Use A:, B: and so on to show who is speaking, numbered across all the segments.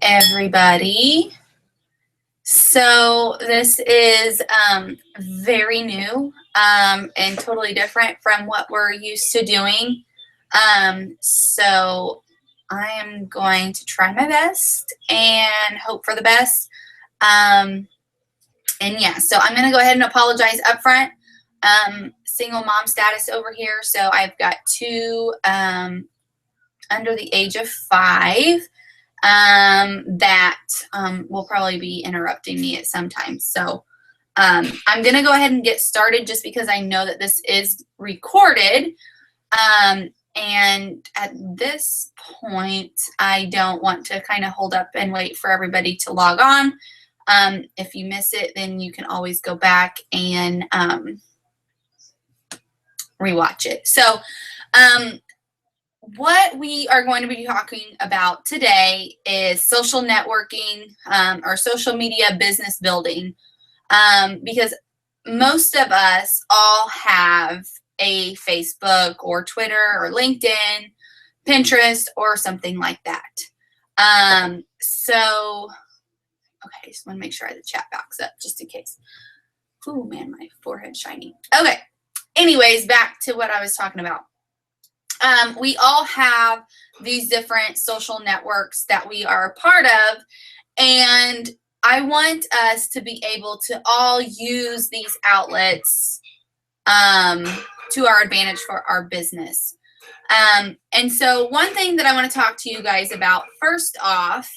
A: Everybody. So this is very new and totally different from what we're used to doing. So I am going to try my best and hope for the best. And yeah, so I'm going to go ahead and apologize up front. Single mom status over here. So I've got two under the age of 5. That will probably be interrupting me at some time. So I'm going to go ahead and get started just because I know that this is recorded. And at this point, I don't want to kind of hold up and wait for everybody to log on. If you miss it, then you can always go back and rewatch it. So what we are going to be talking about today is social networking or social media business building, because most of us all have a Facebook or Twitter or LinkedIn, Pinterest, or something like that. So, okay, just want to make sure I have the chat box up just in case. Oh man, my forehead's shiny. Okay, anyways, back to what I was talking about. We all have these different social networks that we are a part of, and I want us to be able to all use these outlets to our advantage for our business. And so one thing that I want to talk to you guys about first off,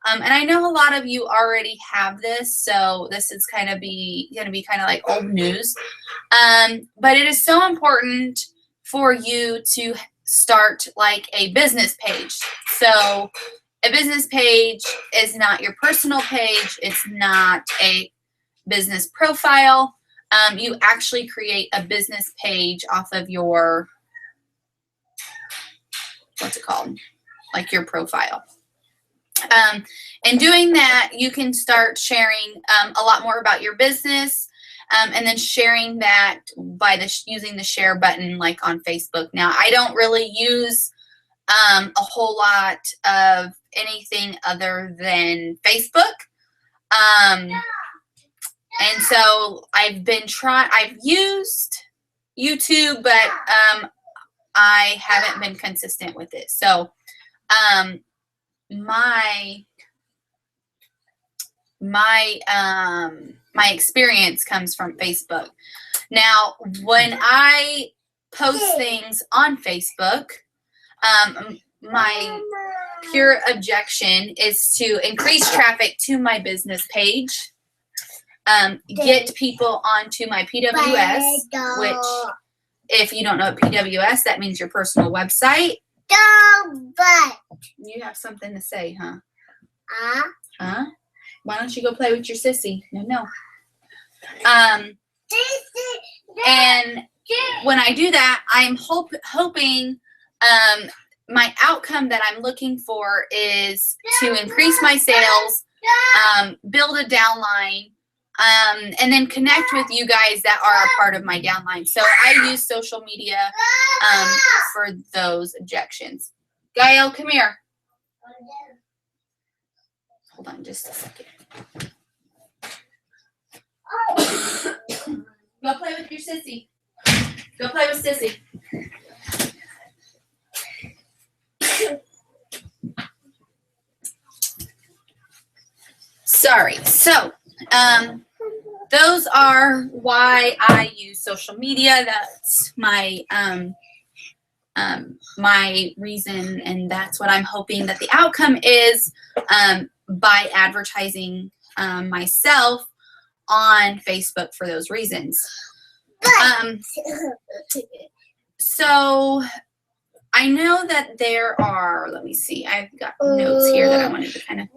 A: and I know a lot of you already have this, so this is going to be kind of like old news, but it is so important for you to start like a business page. So a business page is not your personal page. It's not a business profile. You actually create a business page off of your, what's it called? Like your profile. And doing that, you can start sharing a lot more about your business. And then sharing that by using the share button like on Facebook. Now, I don't really use a whole lot of anything other than Facebook. And so I've used YouTube, but I haven't been consistent with it. So my experience comes from Facebook. Now, when I post things on Facebook, my pure objection is to increase traffic to my business page, get people onto my PWS, which, if you don't know what PWS, that means your personal website. You have something to say, huh? Huh? Why don't you go play with your sissy? No. And when I do that, I'm hoping my outcome that I'm looking for is to increase my sales, build a downline, and then connect with you guys that are a part of my downline. So I use social media for those objections. Gael, come here. Hold on just a second. Go play with your sissy. Go play with sissy. Sorry. So, those are why I use social media. That's my my reason, and that's what I'm hoping that the outcome is by advertising myself on Facebook for those reasons. So I know that there are, let me see, I've got notes here that I wanted to kind of.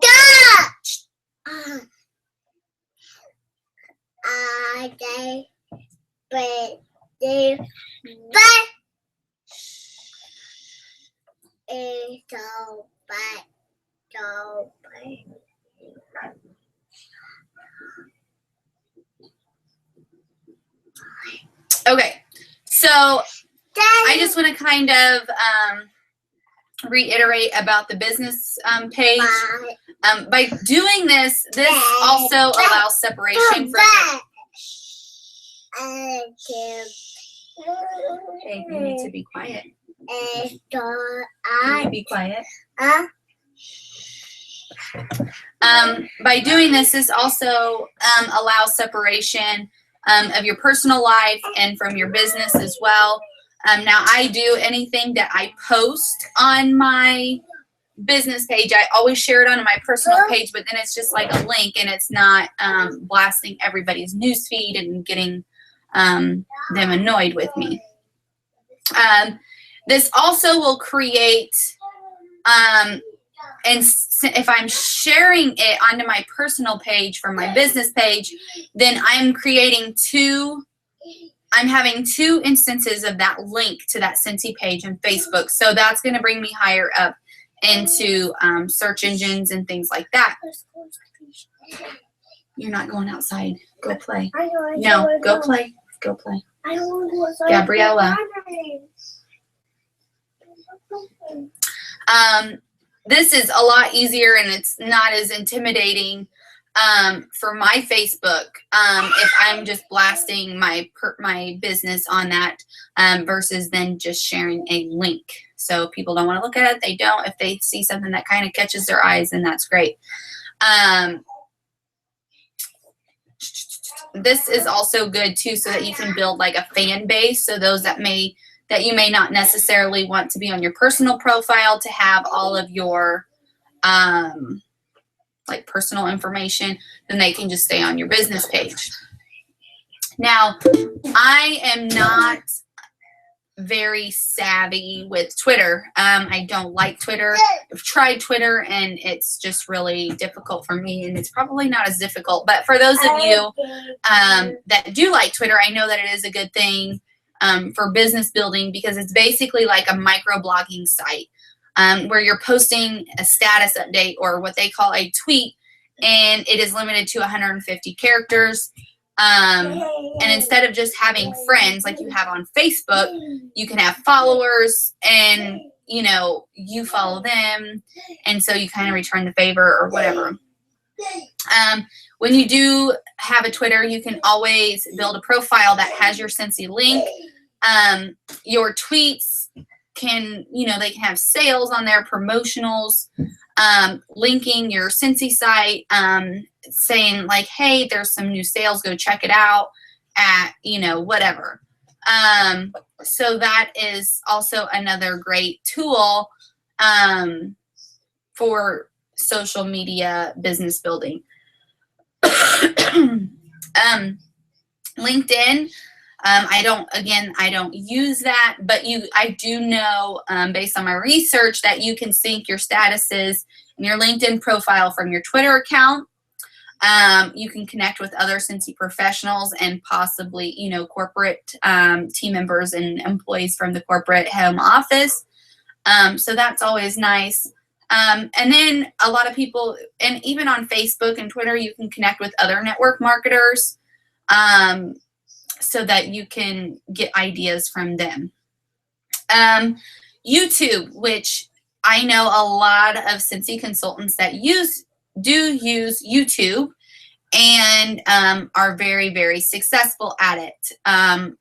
A: Okay, so I just want to kind of reiterate about the business page. By doing this also allows separation from your... Okay, you need to be quiet. Can you be quiet? By doing this, this also allows separation of your personal life and from your business as well. Now, I do anything that I post on my business page, I always share it on my personal page, but then it's just like a link, and it's not blasting everybody's newsfeed and getting them annoyed with me. This also will create, and if I'm sharing it onto my personal page from my business page, then I'm creating I'm having two instances of that link to that Scentsy page on Facebook. So that's going to bring me higher up into search engines and things like that. You're not going outside. Go play. No, go play. Go play. Gabriella. This is a lot easier, and it's not as intimidating for my Facebook if I'm just blasting my business on that versus then just sharing a link. So if people don't want to look at it, they don't. If they see something that kind of catches their eyes, then that's great. This is also good too, so that you can build like a fan base. So those that you may not necessarily want to be on your personal profile to have all of your like personal information, then they can just stay on your business page. Now, I am not very savvy with Twitter. I don't like Twitter. I've tried Twitter, and it's just really difficult for me, and it's probably not as difficult. But for those of you that do like Twitter, I know that it is a good thing for business building, because it's basically like a microblogging site where you're posting a status update, or what they call a tweet, and it is limited to 150 characters. And instead of just having friends like you have on Facebook, you can have followers, and you follow them, and so you kind of return the favor or whatever. When you do have a Twitter, you can always build a profile that has your Scentsy link. Your tweets can, they can have sales on there, promotionals, linking your Scentsy site, saying like, hey, there's some new sales, go check it out at, whatever. So that is also another great tool for social media business building. LinkedIn, I don't use that, but I do know, based on my research, that you can sync your statuses and your LinkedIn profile from your Twitter account. You can connect with other Scentsy professionals and possibly, corporate team members and employees from the corporate home office. So that's always nice. And then a lot of people, and even on Facebook and Twitter, you can connect with other network marketers so that you can get ideas from them. YouTube, which I know a lot of Scentsy consultants that do use YouTube and are very, very successful at it.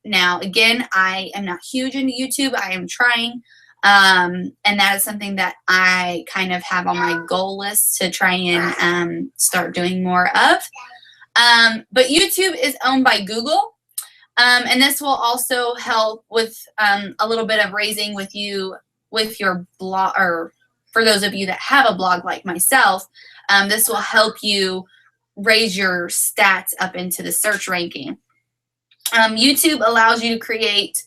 A: Now, again, I am not huge into YouTube. I am trying. And that is something that I kind of have on my goal list to try and start doing more of. But YouTube is owned by Google. And this will also help with a little bit of raising with your blog, or for those of you that have a blog like myself, this will help you raise your stats up into the search ranking. YouTube allows you to create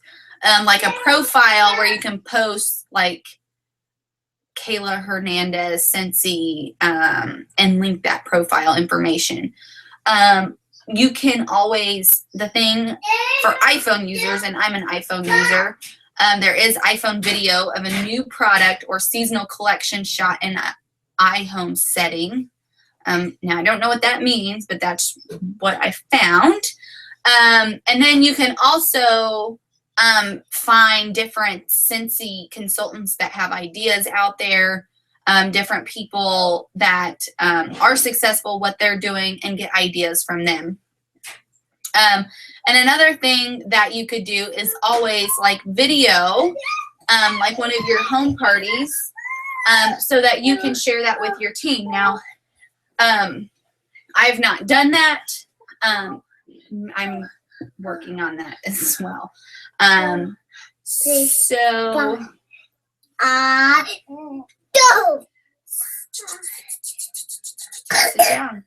A: like a profile where you can post like Kayla Hernandez Scentsy and link that profile information. You can always, the thing for iPhone users, and I'm an iPhone user, there is iPhone video of a new product or seasonal collection shot in an iHome setting. Now, I don't know what that means, but that's what I found. And then you can also find different Scentsy consultants that have ideas out there different people that are successful, what they're doing, and get ideas from them. And another thing that you could do is always like video, like one of your home parties, so that you can share that with your team. Now, I've not done that. I'm working on that as well. So sit down.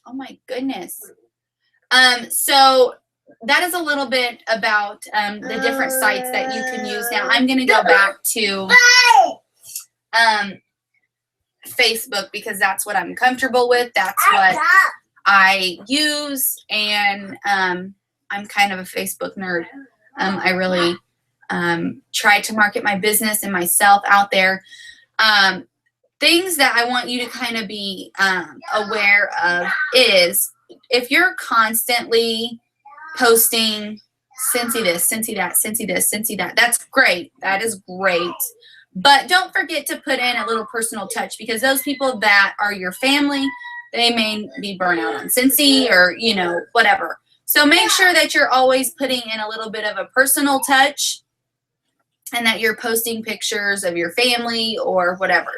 A: Oh my goodness. So that is a little bit about the different sites that you can use. Now I'm going to go back to Facebook because that's what I'm comfortable with. That's what I use, and I'm kind of a Facebook nerd. I really try to market my business and myself out there. Things that I want you to kind of be aware of is if you're constantly posting Scentsy this, Scentsy that, Scentsy this, Scentsy that, that's great. That is great. But don't forget to put in a little personal touch, because those people that are your family, they may be burnt out on Scentsy or, you know, whatever. So make sure that you're always putting in a little bit of a personal touch and that you're posting pictures of your family or whatever.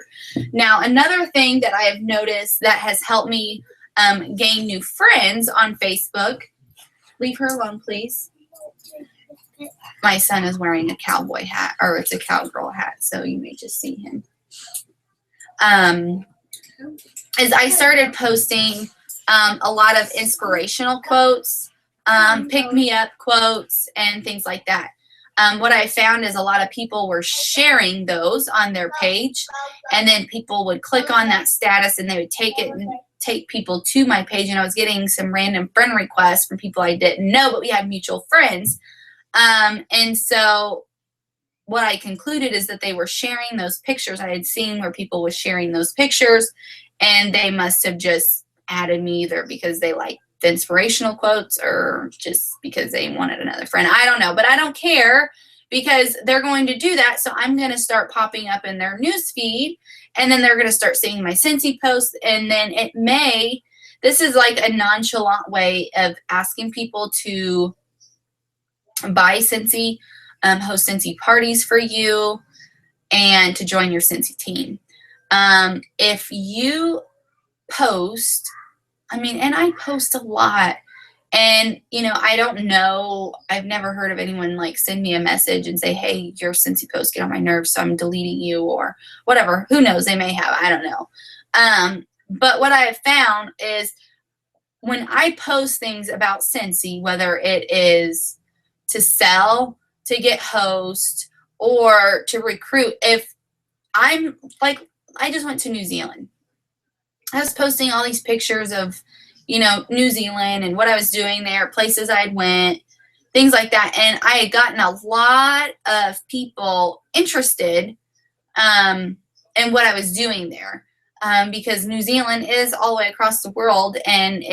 A: Now, another thing that I have noticed that has helped me gain new friends on Facebook. Leave her alone, please. My son is wearing a cowboy hat, or it's a cowgirl hat, so you may just see him. Is I started posting a lot of inspirational quotes, pick-me-up quotes, and things like that. What I found is a lot of people were sharing those on their page, and then people would click on that status and they would take it and take people to my page, and I was getting some random friend requests from people I didn't know, but we had mutual friends. And so what I concluded is that they were sharing those pictures. I had seen where people were sharing those pictures, and they must have just added me either because they like the inspirational quotes or just because they wanted another friend. I don't know, but I don't care because they're going to do that. So I'm going to start popping up in their news feed, and then they're going to start seeing my Scentsy posts. And then this is like a nonchalant way of asking people to buy Scentsy, host Scentsy parties for you, and to join your Scentsy team. If you post, and I post a lot, and, you know, I don't know, I've never heard of anyone like send me a message and say, hey, your Scentsy post get on my nerves, so I'm deleting you or whatever. Who knows? They may have, I don't know. But what I have found is when I post things about Scentsy, whether it is to sell, to get host, or to recruit, if I'm like, I just went to New Zealand. I was posting all these pictures of, you know, New Zealand and what I was doing there, places I'd went, things like that. And I had gotten a lot of people interested in what I was doing there, because New Zealand is all the way across the world, and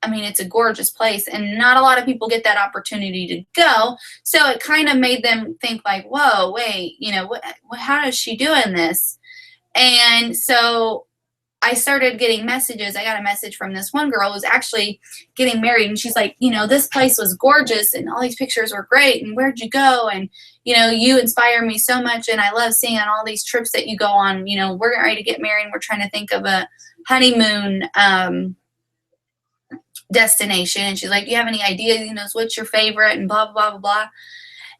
A: it's a gorgeous place, and not a lot of people get that opportunity to go. So it kind of made them think like, whoa, wait, you know, how is she doing this? And so I started getting messages. I got a message from this one girl who was actually getting married, and she's like, you know, this place was gorgeous and all these pictures were great, and where'd you go? And, you know, you inspire me so much, and I love seeing on all these trips that you go on. You know, we're ready to get married, and we're trying to think of a honeymoon destination. And she's like, do you have any ideas? You know, what's your favorite? And blah, blah, blah, blah.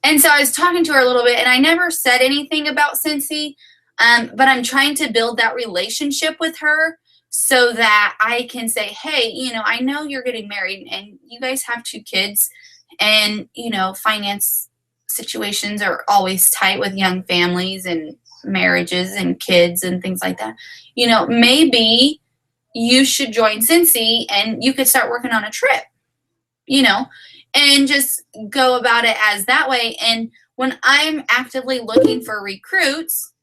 A: And so I was talking to her a little bit, and I never said anything about Scentsy. But I'm trying to build that relationship with her so that I can say, hey, you know, I know you're getting married and you guys have 2 kids, and, you know, finance situations are always tight with young families and marriages and kids and things like that. You know, maybe you should join Scentsy and you could start working on a trip, you know, and just go about it as that way. And when I'm actively looking for recruits,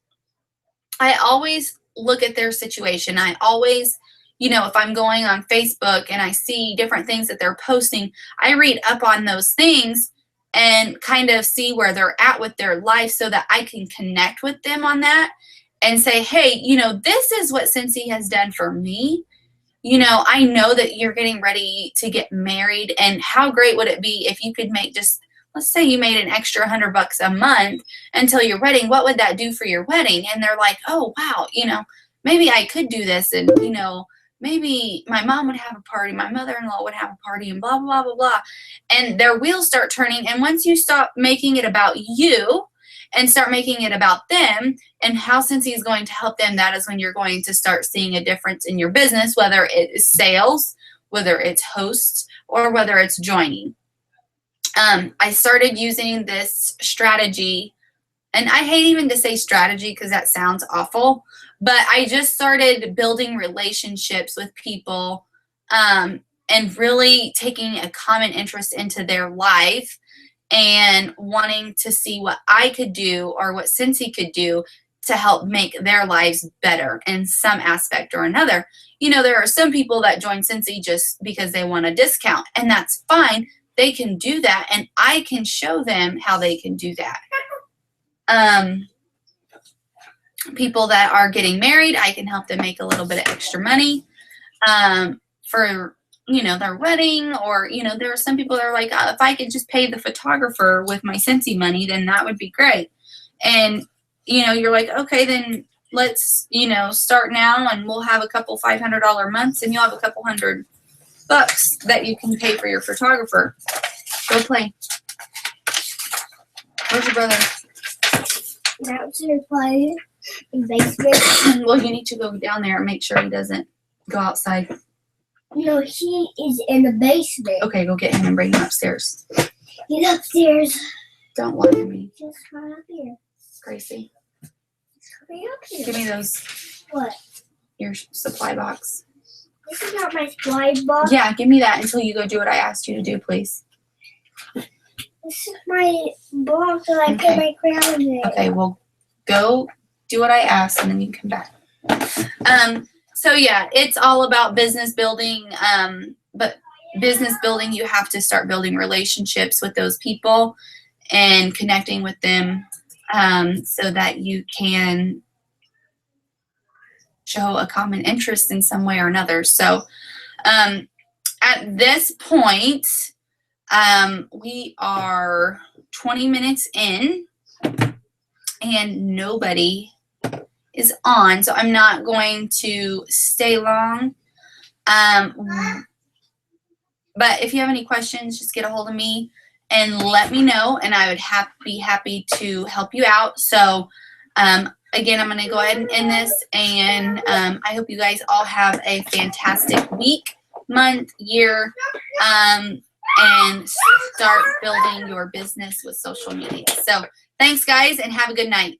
A: I always look at their situation. I always, you know, if I'm going on Facebook and I see different things that they're posting, I read up on those things and kind of see where they're at with their life so that I can connect with them on that. and say, hey, you know, this is what Cincy has done for me. You know, I know that you're getting ready to get married, and how great would it be if you could make just, let's say you made an extra $100 a month until your wedding. What would that do for your wedding? And they're like, oh, wow, you know, maybe I could do this. And, you know, maybe my mom would have a party, my mother-in-law would have a party, and blah, blah, blah, blah. And their wheels start turning. And once you stop making it about you and start making it about them and how Cincy is going to help them, that is when you're going to start seeing a difference in your business, whether it is sales, whether it's hosts, or whether it's joining. I started using this strategy, and I hate even to say strategy because that sounds awful, but I just started building relationships with people and really taking a common interest into their life and wanting to see what I could do or what Cincy could do to help make their lives better in some aspect or another. You know, there are some people that join Cincy just because they want a discount, and that's fine. They can do that, and I can show them how they can do that. People that are getting married, I can help them make a little bit of extra money for, you know, their wedding. Or, you know, there are some people that are like, if I could just pay the photographer with my Cincy money, then that would be great. And, you know, you're like, okay, then let's, you know, start now, and we'll have a couple $500 months, and you'll have a couple $100 that you can pay for your photographer. Go play. Where's your brother?
B: Downstairs playing in the basement.
A: Well, you need to go down there and make sure he doesn't go outside.
B: No, he is in the basement.
A: Okay, go get him and bring him upstairs.
B: He's upstairs.
A: Don't lie to me,
B: Just come up here.
A: Gracie.
B: Just come up here.
A: Give me those.
B: What?
A: Your supply box.
B: This is not my slide box.
A: Yeah, give me that until you go do what I asked you to do, please.
B: This is my box that I put my crown in.
A: Okay, well, go do what I asked, and then you can come back. So yeah, it's all about business building. But business building, you have to start building relationships with those people and connecting with them so that you can show a common interest in some way or another. So at this point, we are 20 minutes in and nobody is on, so I'm not going to stay long. But if you have any questions, just get a hold of me and let me know, and I would be happy to help you out. So again, I'm going to go ahead and end this, and I hope you guys all have a fantastic week, month, year, and start building your business with social media. So thanks, guys, and have a good night.